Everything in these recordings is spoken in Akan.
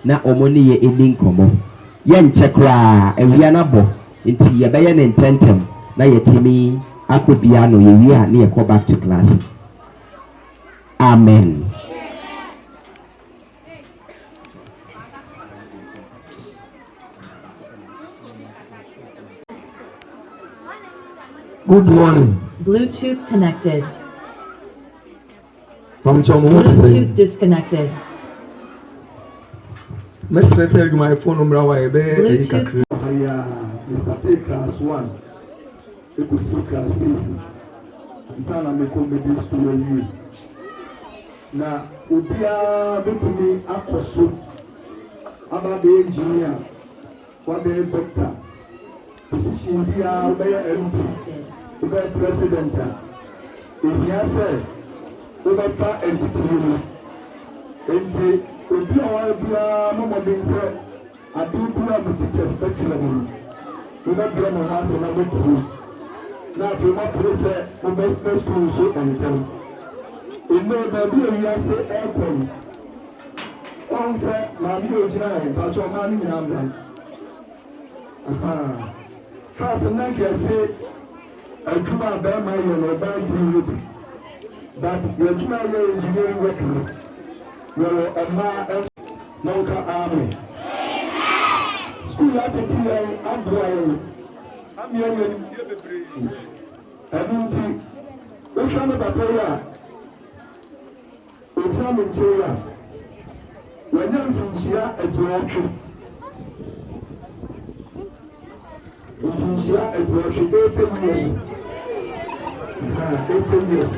na omoni ye ending komo yen chekra ewia na bo nti ye beye ne ntentem na yetimi akobia no ye wi a na ye go back to class. Amen. Good morning. Bluetooth connected. Bluetooth disconnected. Message my phone number. Bluetooth. Mr. Class 1. You could see class 3. Sana mekomedi school you. Na ubia betumi akoso aba be engineer, what be doctor. Position dia obey MP, obey president. If you say obey fa entity you. Enti obi a bia mo mo bin say adi bia mo teachers bachelor mo. Obey bia mo ha say na go na fi ma prese obey school so anytime. Ino baby you say aircon. On say ma mi o jina e ba so ma ni na mbra. Aha. Fast na ke say aduma ba ma yo no ba di that you tuna your engineering work no. Well no ka army. School at the abroad. I'm young and we can have From Nigeria, when you share a direction, you share a direction 18 years. 18 years.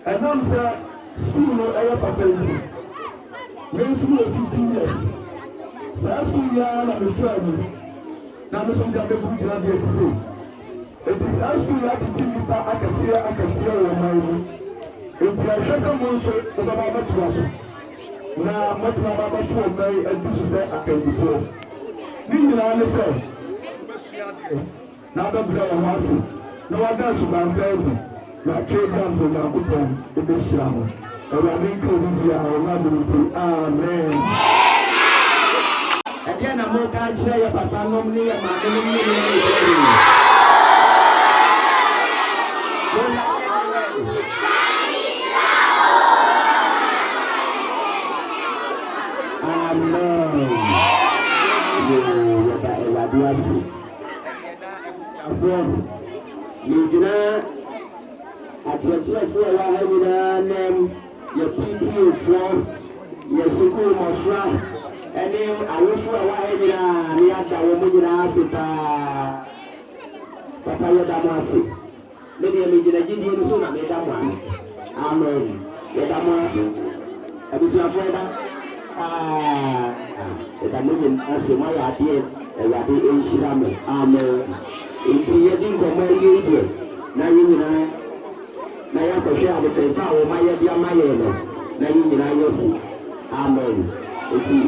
And I'm saying, school ever patent. When school 15 years. Last school year, I'm a friend. Now, I'm going to be able to say. It is last school year to teach I can see your mind. If you are just a monster, about to us. Now, what about to obey, and this is where I can before. Didn't I understand? Now, the brother was no one does my baby. Na program for na kupon ebesiamo ewade ko dia ona do amen ade na mo ka kire ya papa nom ni ya ma nom ni amen yo ba ewade asi afro ni jina Atiatia for a name, your PT from your school of Fran, and then I will for a while near the woman Papa Damasi. Maybe a major Gideon soon, I made that one. Amen. Yadamasi. I was your friend. If I mean, as my idea, and I did in Shirame. Amen. It's a thing for my year. Now you know. Na ya ko share with the power my dia my no na yin na yo amen eti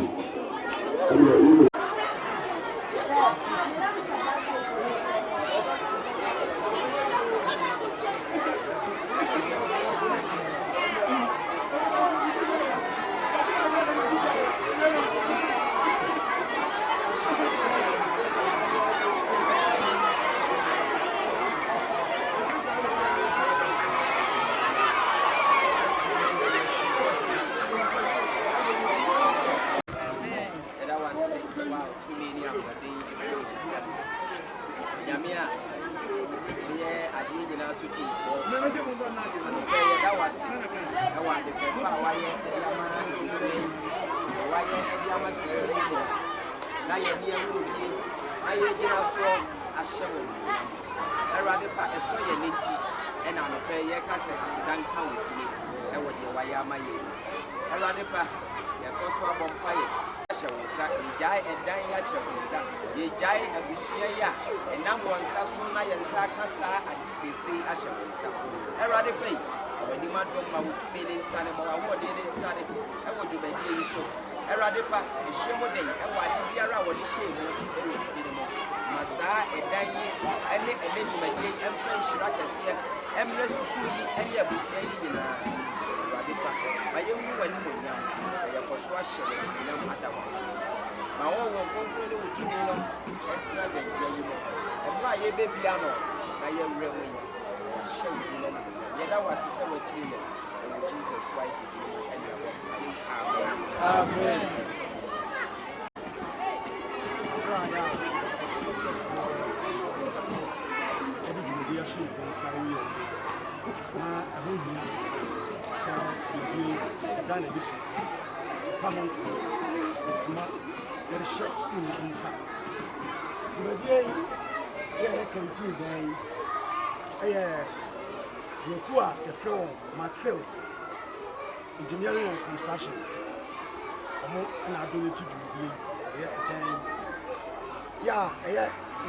When you man don't know to me in Sunday, or what day in Sunday, I would do my day so. Eradipa, a shame them, and what the Biara or the shame was so very minimal. Massa, a dying, and a legend, and French Rakasia, and Resukui, and Yabusia. My young woman, I am persuasion, and no matter what. My own won't complain with you, and tell them, and why a baby piano, I am really show you. Yet I was a team, and Jesus Christ, and Amen. Amen. Mikefield, engineering and construction. An ability to be yeah,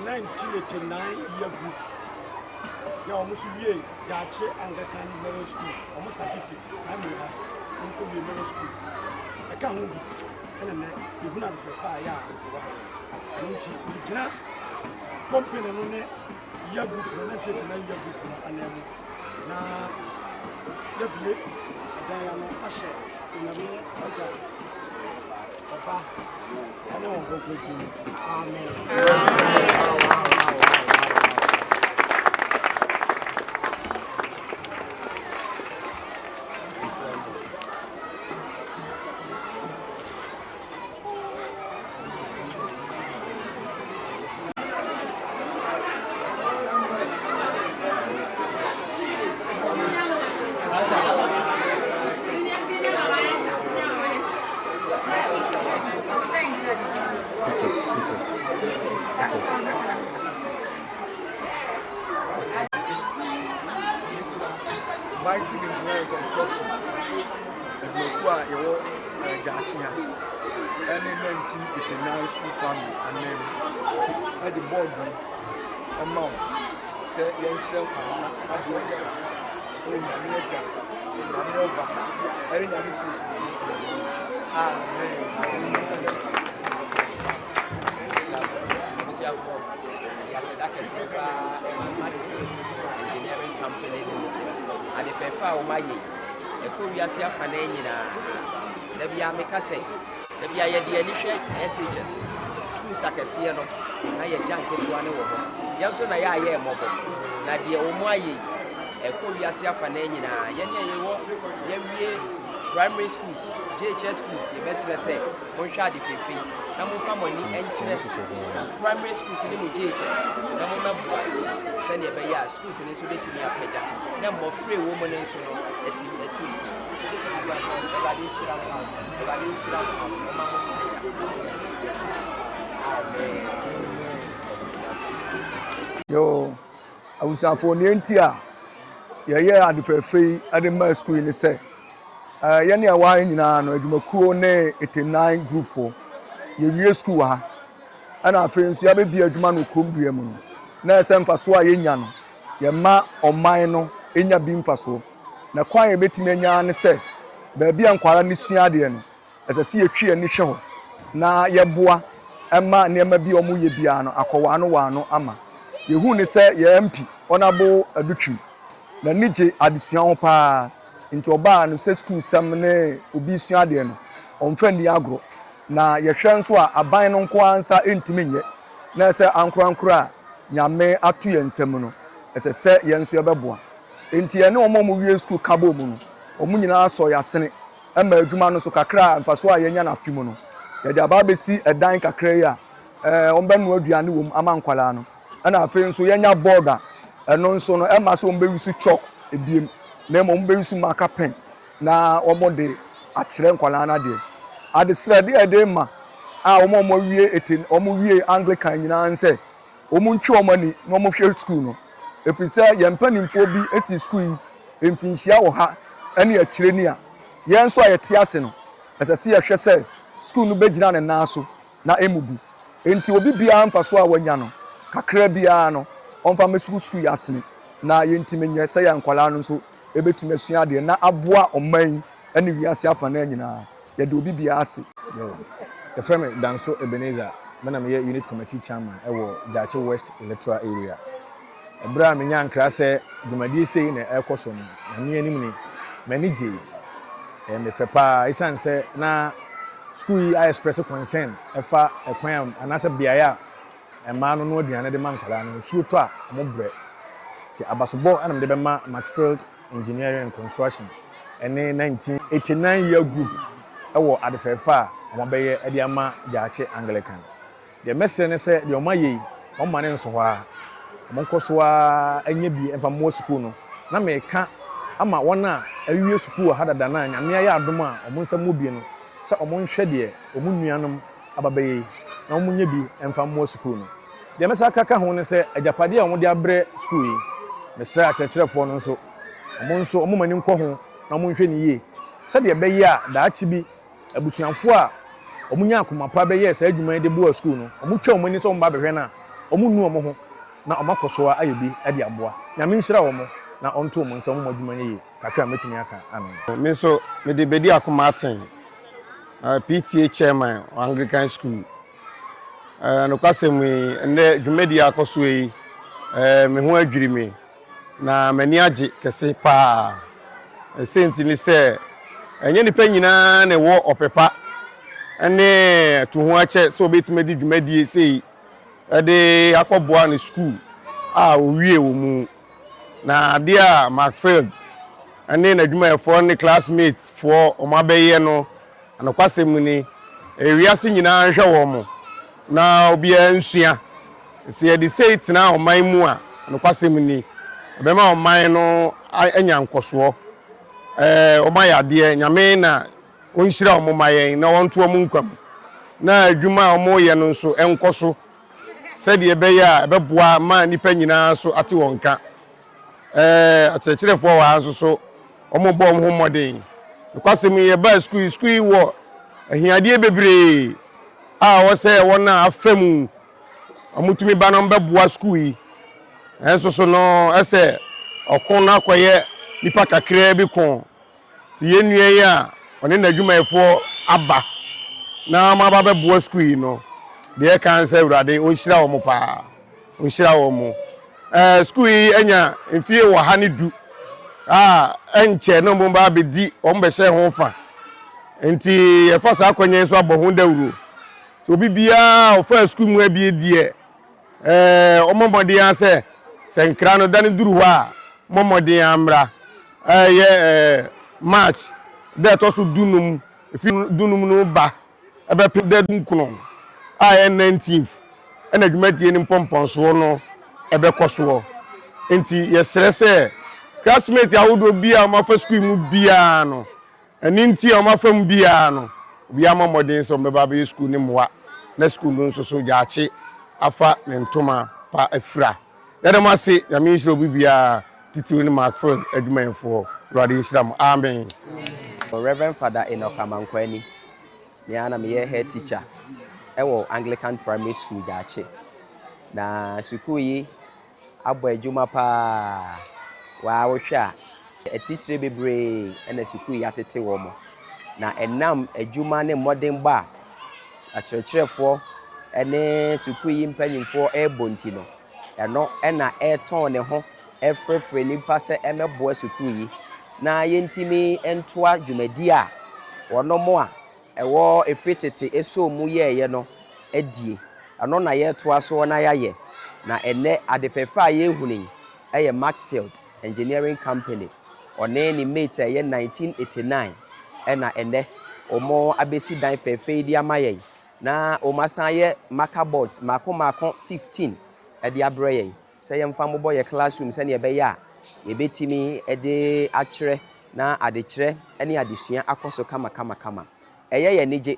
1989 year group. Yeah, almost a year, Jachie, Anglican middle school, almost certificate. I'm here, Uncle middle school. I can't hold it. And then you will not have a fire. I don't see the company on it. Year group, 1989 year group, and then now, the beer, Diana Asher, in the middle of the Papa, I know I'm going to do it. Amen. Mikefield engineering construction. If you go out, you walk Jachie, and in 1989 school family, and then at the board, a mom said, young children, I do it. Oh, my nature, I'm over. I didn't have this school. Engineering company limited. And if I found my a Korea Fanina, the Biamika say, the Bia SHS, schools like a Siano, I a junket to one over. Yasun, I am mobile. Nadia Omoye, a Korea Fanina, Yenya, primary schools, JHS schools, Messina say, Monshadi Fifi, Namu Famoni, and primary schools in the JHS, Namu send a Baya schools in the Sudetti Peda, number 3 women and so a team. Yo, I was out for the NTR. Yeah, at the Fairfay at the Mile School in the set. Yani a wine in an Edmakuone 89 group 4. Ye school ha. And I feel so be a man who come Briamun. Na sem faso a yenyano. Ye ma o man no enya bi mfaso. Na kwan ye betimi anya ne se ba bia nkwara ne sua de no. Asase ye twi ani hwe ho. Na ye boa ema ne ma bi omu ye bia no akowa no wa no ama. Ye hu ne se ye MP onabo adutwim. Na nije adesua ho pa nti oba no se school sam ne obi sua de no omfa ni agro na ye hwe nso a aban no nko ansa entimi nye na se ankura nyame atu ye nsam no ese se ye nso ye beboa enti ye ne omo wie school kabo mu no omu nyina so ya sene ema adwuma no so kakra mfaso a ye nya na fimu no ye de aba besi edan kakra yi a omba no aduane wom ama nkwala no na afi nso ye nya border eno nso no ema so omba wisu chalk ebiem na mo omba wisu marker pen na omode akire nkwala na de adesra de ede ma a omo wie Anglican nyina nse omu ntwe omani na omo hwe school no efise ye mpanimfo bi esi school emfinhia wo ha ene akire ni a ye nso a yete ase no asase ye hwe se school no begina ne na so na emubu enti obi bia mfaso a wanya no kakra bia no onfa mesuku school yasene na ye ntimenye se ya nkwala no so ebetumi asua de na aboa oman ene wiase afa na nyina ye de obi bia ase yo the friend Danso Ebenezer me unit committee chairman ewo Jachie West electoral area ebra me nya nkra se dwumadi sei na ekoso no na me anim ni manage me fepa isan se na school yi express concern efa ekwan anase biaya ema no aduane de mankwala no suo to a mo bre ti abasobo anam de be ma Mikefield engineering and construction ene 1989 year group ewo adefefa mo beye e de ama Jachie Anglican de mesre ne se de o maye o mane nso ho a mo nkoso a anya bi emfa mo school no na me ka ama wona awie school ha dada na nyame ya adom a o mo nsam obi no se o mo nhwe de o mo nuanom ababaye na o mo nya bi emfa mo school no de mesa kaka ho ne se ajapade a mo de abre school yi mesra akyerkyerefo no nso o mo mani nkɔ ho na mo nhwe ne yie se de be ye a daachi bi abusuanfo a o mo nya akomapa be ye sa adwuma de bo school no o mo twa o mani so mo ba behwe na o mo nu o mo ho na o makoso a ayebi ade aboa nyame nhyira wo mo na onto mo nsa mo adwuma ne yie kakra metimi aka amen me so me de bedi akomaten PTA chairman Anglican school no kwasem ene dwumadi akoso yi me ho adwiri me na mani age kese pa senti ni se enye nipa nyina na wo opepa ene to ho ache so betime di dwumadi sei ade akoboa ne school a owie wo mu na dia Mikefield ane na dwuma for ne classmates for omabeye no anokwasem ni ewiase nyina hwe wo mo na obia nsua se de sei tena oman mu a anokwasem ni bema oman no anya nkoso omaya de nyame na onhyira omomayen na wonto omo nkwam na adwuma omoye no nso enkoso sɛde ebeya ebeboa ma nipa nyina so ate wonka akyerkyerefo wa nso so omobo ho modern kwasem ye ba school wo ahiade bebre a wo se wona afam omutumi ba no beboa school yi enso so no ese okon na akoye nipa kakra bi kon ti yenue ya one na adwumayefo aba na ma ba beboa school yi no de kan se urade o hira wo mo pa o hira wo mo school yi anya mfie wo ha ne du enche no mo ba bedi o mbe hye ho fa enti e fa sa akonye so abo ho dawuro so bibia o fa school mu abie die o momode ya se senkra no dane duru ho a momode ya amra march de to so dunum fi dunum no ba ebe pe de dunkuno 19th ena dwumadie ni pomponso no ebe koso enti yesere se classmate awodo bia ma fa school mu bia no eni nti o ma fa mu bia no bia ma modern so mbeba be school ni moa na school no nso so Jachie afa ne ntoma pa afra yada ma se ya mi nshiro bibia titi ni Mikefield adwumayefo rade nshira amen. Reverend Father Enokamankwani me ana me head teacher ewo Anglican primary school Jachie na school yi abo adwuma pa wa wo hwa teacher bebre na school yi atete wo mo na enam adwuma ne modern ba akyerkyerefo ene school yi mpanyimfo ebonti no eno na eton ne ho efrefre nipa se emebo school yi na yentimi entoa dwumadi a wono mo a ewo efritete eso mu ye no adie ano na ye toa so na yaye na ene adefefa ye hunin eye Mikefield engineering company one ni mate ye 1989 ena ene omo abesi dan fefe di amaye na omasan ye marker boards mako 15 edi abreye se ye mfa mobo ye classroom se ne ye be ya ye betimi ede akyere na adekyere ene adesua akoso kama eye ye nije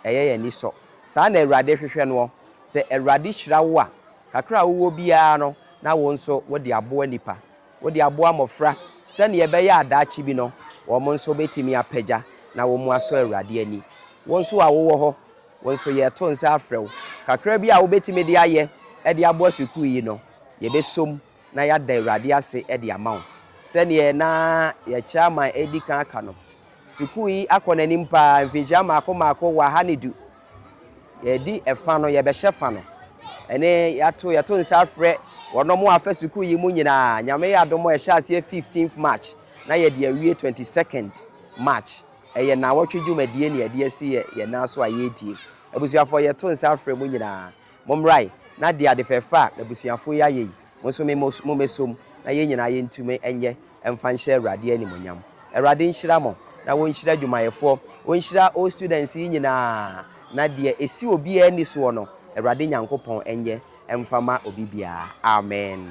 eye ye ni so sa na Awurade hwehwe no se Awurade hyira wo a kakra wo bia no na wo nso wo de aboa nipa wo de aboa mofra se ne ye be ya adaachi bi no wo mo nso betimi apagya na wo mu aso Awurade ani wo nso a wo ho wo nso ye to nsa afrew kakra bi a wo betimi de aye e de aboa suku yi no ye besom na ya da Awurade ase e de amawo sɛneɛ na yɛ chairman edi kan aka no sukuu yi akɔ n'anim paa mfinhyia maako wɔ ha ne du yɛdi ɛfa no yɛbɛhyɛ fa no ɛne yɛto nsa afrɛ wɔnom afa sukuu yi mu nyinaa nyame yɛ adom ɛhyɛ aseɛ 15th March na yɛde awie 22nd March ɛyɛ na wɔtwe dwumadie ne yɛde asi yɛ na so a yɛtie abusuafo yɛto nsa afrɛ mu nyinaa momrai na de ade fɛfa abusuafo yɛ ayɛ mo so mo mesom na yɛn nyinaa yɛntume ɛnyɛ ɛmfa nhyɛ Awurade animonyam Awurade nhyira mo na wɔnhyira dwumayɛfoɔ wɔnhyira all students yi nyinaa na deɛ esi obi ani soɔ no Awurade Nyankopɔn ɛnyɛ ɛmfa ma obi biara amen.